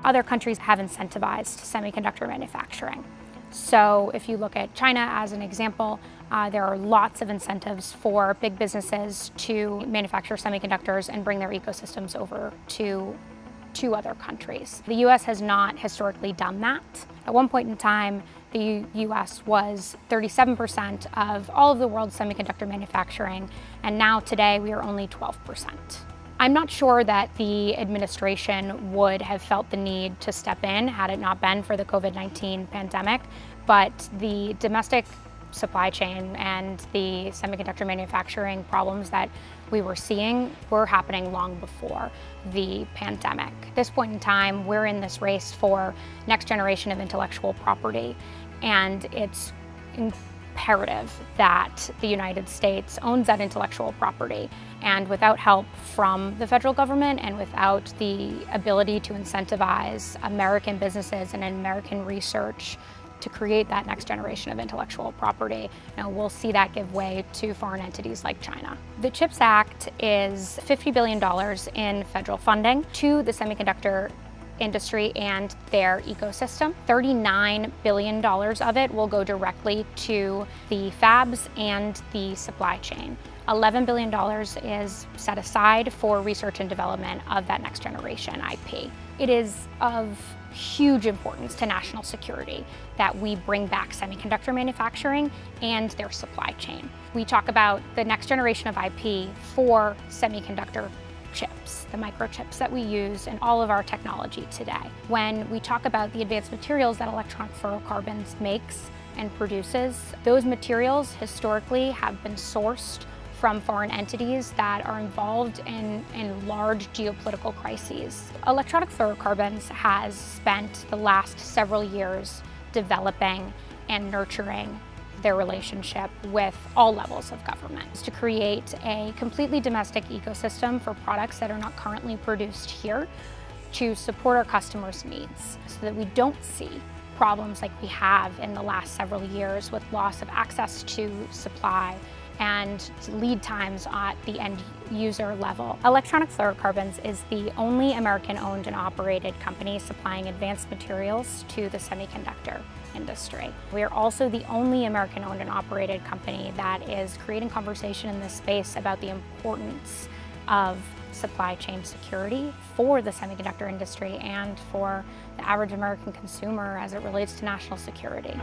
Other countries have incentivized semiconductor manufacturing. So if you look at China as an example, there are lots of incentives for big businesses to manufacture semiconductors and bring their ecosystems over to other countries. The US has not historically done that. At one point in time, the US was 37% of all of the world's semiconductor manufacturing, and now today we are only 12%. I'm not sure that the administration would have felt the need to step in had it not been for the COVID-19 pandemic, but the domestic supply chain and the semiconductor manufacturing problems that we were seeing were happening long before the pandemic. At this point in time, we're in this race for next generation of intellectual property, and it's imperative that the United States owns that intellectual property. And without help from the federal government and without the ability to incentivize American businesses and American research to create that next generation of intellectual property, we'll see that give way to foreign entities like China. The CHIPS Act is $50 billion in federal funding to the semiconductor industry and their ecosystem. $39 billion of it will go directly to the fabs and the supply chain. $11 billion is set aside for research and development of that next generation IP. It is of huge importance to national security that we bring back semiconductor manufacturing and their supply chain. We talk about the next generation of IP for semiconductor chips, the microchips that we use in all of our technology today. When we talk about the advanced materials that electronic fluorocarbons makes and produces, those materials historically have been sourced from foreign entities that are involved in large geopolitical crises. Electronic fluorocarbons has spent the last several years developing and nurturing their relationship with all levels of government to create a completely domestic ecosystem for products that are not currently produced here to support our customers' needs so that we don't see problems like we have in the last several years with loss of access to supply and lead times at the end user level. Electronic Fluorocarbons is the only American-owned and operated company supplying advanced materials to the semiconductor industry. We are also the only American-owned and operated company that is creating conversation in this space about the importance of supply chain security for the semiconductor industry and for the average American consumer as it relates to national security.